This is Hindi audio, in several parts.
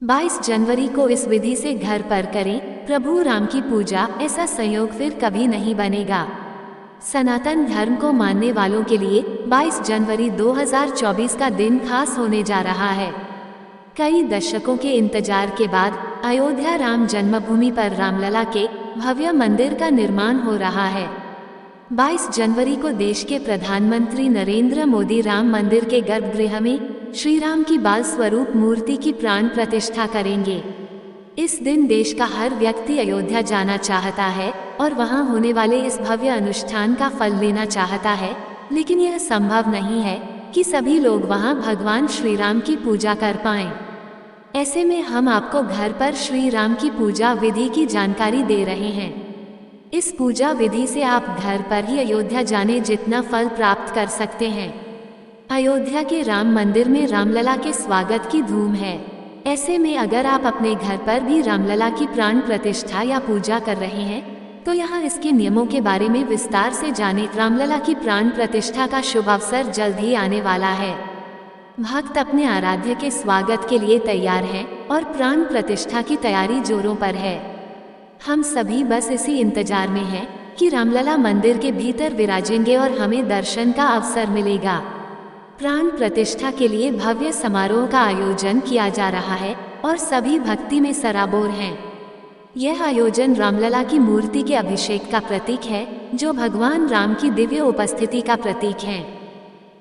22 जनवरी को इस विधि से घर पर करें प्रभु राम की पूजा। ऐसा संयोग फिर कभी नहीं बनेगा। सनातन धर्म को मानने वालों के लिए 22 जनवरी 2024 का दिन खास होने जा रहा है। कई दशकों के इंतजार के बाद अयोध्या राम जन्मभूमि पर रामलला के भव्य मंदिर का निर्माण हो रहा है। 22 जनवरी को देश के प्रधानमंत्री नरेंद्र मोदी राम मंदिर के गर्भगृह में श्री राम की बाल स्वरूप मूर्ति की प्राण प्रतिष्ठा करेंगे। इस दिन देश का हर व्यक्ति अयोध्या जाना चाहता है और वहां होने वाले इस भव्य अनुष्ठान का फल लेना चाहता है, लेकिन यह संभव नहीं है कि सभी लोग वहां भगवान श्री राम की पूजा कर पाएं। ऐसे में हम आपको घर पर श्री राम की पूजा विधि की जानकारी दे रहे हैं। इस पूजा विधि से आप घर पर ही अयोध्या जाने जितना फल प्राप्त कर सकते हैं। अयोध्या के राम मंदिर में रामलला के स्वागत की धूम है। ऐसे में अगर आप अपने घर पर भी रामलला की प्राण प्रतिष्ठा या पूजा कर रहे हैं तो यहाँ इसके नियमों के बारे में विस्तार से जाने। रामलला की प्राण प्रतिष्ठा का शुभ अवसर जल्द ही आने वाला है। भक्त अपने आराध्य के स्वागत के लिए तैयार हैं और प्राण प्रतिष्ठा की तैयारी जोरों पर है। हम सभी बस इसी इंतजार में हैं कि रामलला मंदिर के भीतर विराजेंगे और हमें दर्शन का अवसर मिलेगा। प्राण प्रतिष्ठा के लिए भव्य समारोह का आयोजन किया जा रहा है और सभी भक्ति में सराबोर हैं। यह आयोजन रामलला की मूर्ति के अभिषेक का प्रतीक है, जो भगवान राम की दिव्य उपस्थिति का प्रतीक है।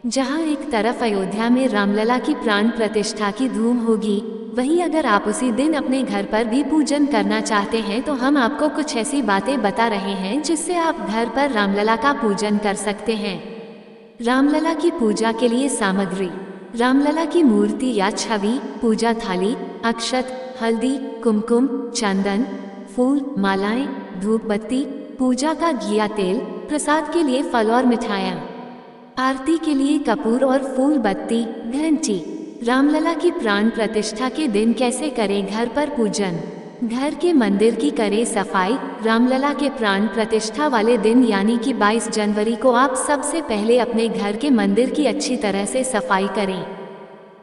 जहां एक तरफ अयोध्या में रामलला की प्राण प्रतिष्ठा की धूम होगी, वहीं अगर आप उसी दिन अपने घर पर भी पूजन करना चाहते हैं तो हम आपको कुछ ऐसी बातें बता रहे हैं जिससे आप घर पर रामलला का पूजन कर सकते हैं। रामलला की पूजा के लिए सामग्री: रामलला की मूर्ति या छवि, पूजा थाली, अक्षत, हल्दी, कुमकुम, चंदन, फूल, मालाएं, धूप बत्ती, पूजा का घी या तेल, प्रसाद के लिए फल और मिठाइयाँ, आरती के लिए कपूर और फूल बत्ती, घंटी। रामलला की प्राण प्रतिष्ठा के दिन कैसे करें घर पर पूजन? घर के मंदिर की करें सफाई। रामलला के प्राण प्रतिष्ठा वाले दिन यानी कि 22 जनवरी को आप सबसे पहले अपने घर के मंदिर की अच्छी तरह से सफाई करें।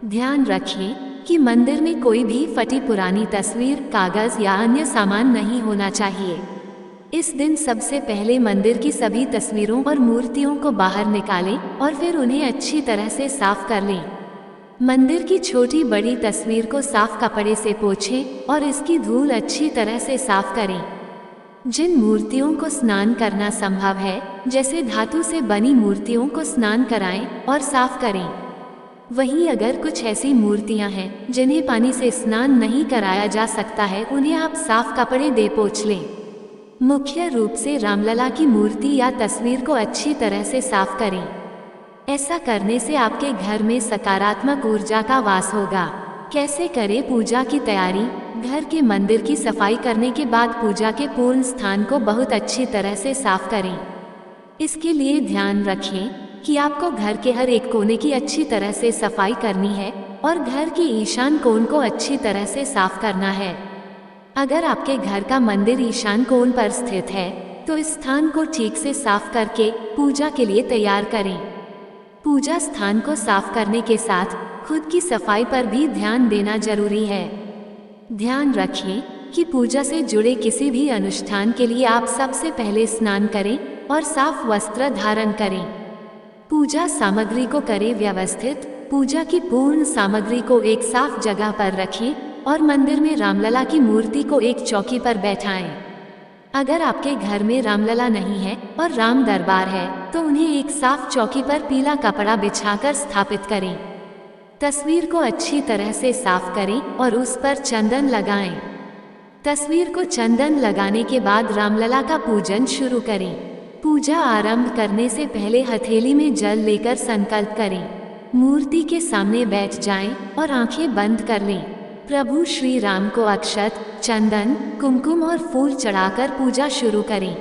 ध्यान रखें कि मंदिर में कोई भी फटी पुरानी तस्वीर, कागज या अन्य सामान नहीं होना चाहिए। इस दिन सबसे पहले मंदिर की सभी तस्वीरों और मूर्तियों को बाहर निकालें और फिर उन्हें अच्छी तरह से साफ कर लें। मंदिर की छोटी बड़ी तस्वीर को साफ कपड़े से पोंछें और इसकी धूल अच्छी तरह से साफ करें। जिन मूर्तियों को स्नान करना संभव है, जैसे धातु से बनी मूर्तियों को स्नान कराएं और साफ करें। वहीं अगर कुछ ऐसी मूर्तियां हैं जिन्हें पानी से स्नान नहीं कराया जा सकता है, उन्हें आप साफ कपड़े दे पोंछ लें। मुख्य रूप से रामलला की मूर्ति या तस्वीर को अच्छी तरह से साफ करें। ऐसा करने से आपके घर में सकारात्मक ऊर्जा का वास होगा। कैसे करें पूजा की तैयारी? घर के मंदिर की सफाई करने के बाद पूजा के पूर्ण स्थान को बहुत अच्छी तरह से साफ करें। इसके लिए ध्यान रखें कि आपको घर के हर एक कोने की अच्छी तरह से सफाई करनी है और घर के ईशान कोण को अच्छी तरह से साफ करना है। अगर आपके घर का मंदिर ईशान कोण पर स्थित है तो इस स्थान को ठीक से साफ करके पूजा के लिए तैयार करें। पूजा स्थान को साफ करने के साथ खुद की सफाई पर भी ध्यान देना जरूरी है। ध्यान रखें कि पूजा से जुड़े किसी भी अनुष्ठान के लिए आप सबसे पहले स्नान करें और साफ वस्त्र धारण करें। पूजा सामग्री को करें व्यवस्थित। पूजा की पूर्ण सामग्री को एक साफ जगह पर रखें और मंदिर में रामलला की मूर्ति को एक चौकी पर बैठाएं। अगर आपके घर में रामलला नहीं है और राम दरबार है तो उन्हें एक साफ चौकी पर पीला कपड़ा बिछाकर स्थापित करें। तस्वीर को अच्छी तरह से साफ करें और उस पर चंदन लगाएं। तस्वीर को चंदन लगाने के बाद रामलला का पूजन शुरू करें। पूजा आरंभ करने से पहले हथेली में जल लेकर संकल्प करें। मूर्ति के सामने बैठ जाएं और आंखें बंद कर लें। प्रभु श्री राम को अक्षत, चंदन, कुमकुम और फूल चढ़ाकर पूजा शुरू करें।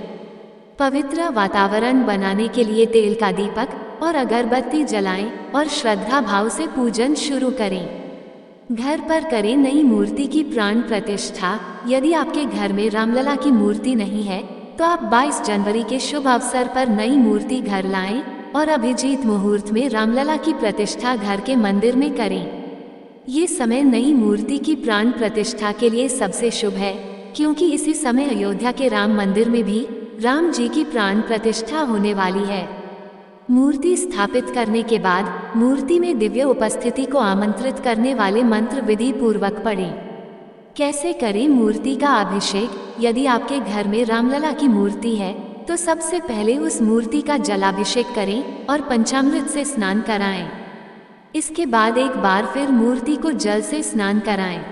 पवित्र वातावरण बनाने के लिए तेल का दीपक और अगरबत्ती जलाएं और श्रद्धा भाव से पूजन शुरू करें। घर पर करें नई मूर्ति की प्राण प्रतिष्ठा। यदि आपके घर में रामलला की मूर्ति नहीं है तो आप 22 जनवरी के शुभ अवसर पर नई मूर्ति घर लाएं और अभिजीत मुहूर्त में रामलला की प्रतिष्ठा घर के मंदिर में करें। ये समय नई मूर्ति की प्राण प्रतिष्ठा के लिए सबसे शुभ है, क्योंकि इसी समय अयोध्या के राम मंदिर में भी राम जी की प्राण प्रतिष्ठा होने वाली है। मूर्ति स्थापित करने के बाद मूर्ति में दिव्य उपस्थिति को आमंत्रित करने वाले मंत्र विधि पूर्वक पढ़ें। कैसे करें मूर्ति का अभिषेक? यदि आपके घर में रामलला की मूर्ति है तो सबसे पहले उस मूर्ति का जलाभिषेक करें और पंचामृत से स्नान कराएं। इसके बाद एक बार फिर मूर्ति को जल से स्नान कराएं।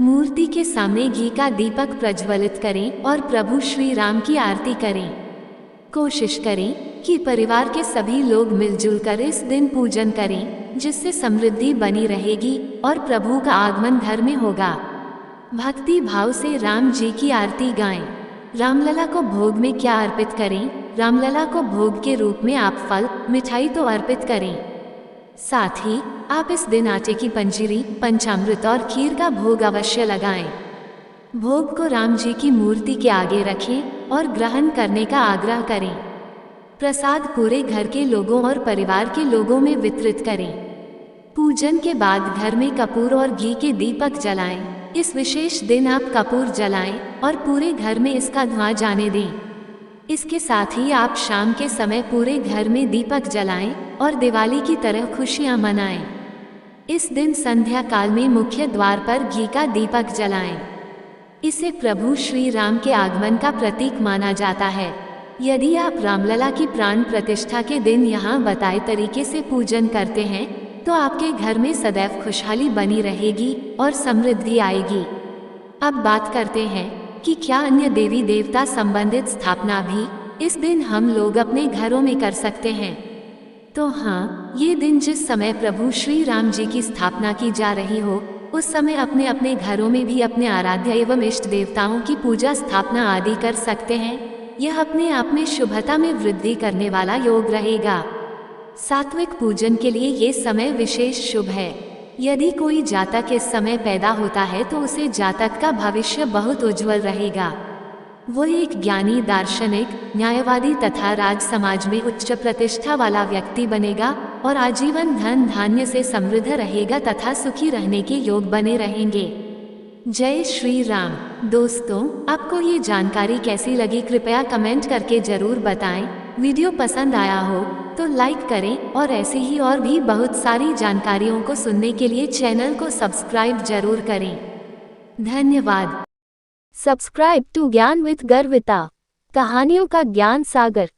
मूर्ति के सामने घी का दीपक प्रज्वलित करें और प्रभु श्री राम की आरती करें। कोशिश करें कि परिवार के सभी लोग मिलजुल कर इस दिन पूजन करें, जिससे समृद्धि बनी रहेगी और प्रभु का आगमन घर में होगा। भक्ति भाव से राम जी की आरती गाएं। रामलला को भोग में क्या अर्पित करें? रामलला को भोग के रूप में आप फल मिठाई तो अर्पित करें, साथ ही आप इस दिन आटे की पंजीरी, पंचामृत और खीर का भोग अवश्य लगाएं। भोग को राम जी की मूर्ति के आगे रखें और ग्रहण करने का आग्रह करें। प्रसाद पूरे घर के लोगों और परिवार के लोगों में वितरित करें। पूजन के बाद घर में कपूर और घी के दीपक जलाएं। इस विशेष दिन आप कपूर जलाएं और पूरे घर में इसका धुआं जाने दें। इसके साथ ही आप शाम के समय पूरे घर में दीपक जलाएं और दिवाली की तरह खुशियां मनाएं। इस दिन संध्या काल में मुख्य द्वार पर घी का दीपक जलाएं। इसे प्रभु श्री राम के आगमन का प्रतीक माना जाता है। यदि आप रामलला की प्राण प्रतिष्ठा के दिन यहाँ बताए तरीके से पूजन करते हैं तो आपके घर में सदैव खुशहाली बनी रहेगी और समृद्धि आएगी। अब बात करते हैं कि क्या अन्य देवी देवता संबंधित स्थापना भी इस दिन हम लोग अपने घरों में कर सकते हैं। तो हाँ, ये दिन जिस समय प्रभु श्री राम जी की स्थापना की जा रही हो उस समय अपने अपने घरों में भी अपने आराध्य एवं इष्ट देवताओं की पूजा स्थापना आदि कर सकते हैं। यह अपने आप में शुभता में वृद्धि करने वाला योग रहेगा। सात्विक पूजन के लिए ये समय विशेष शुभ है। यदि कोई जातक इस समय पैदा होता है तो उसे जातक का भविष्य बहुत उज्जवल रहेगा। वो एक ज्ञानी, दार्शनिक, न्यायवादी तथा राज समाज में उच्च प्रतिष्ठा वाला व्यक्ति बनेगा और आजीवन धन धान्य से समृद्ध रहेगा तथा सुखी रहने के योग बने रहेंगे। जय श्री राम। दोस्तों, आपको ये जानकारी कैसी लगी कृपया कमेंट करके जरूर बताएं। वीडियो पसंद आया हो तो लाइक करें और ऐसी ही और भी बहुत सारी जानकारियों को सुनने के लिए चैनल को सब्सक्राइब जरूर करें। धन्यवाद। सब्सक्राइब टू ज्ञान विद गर्विता, कहानियों का ज्ञान सागर।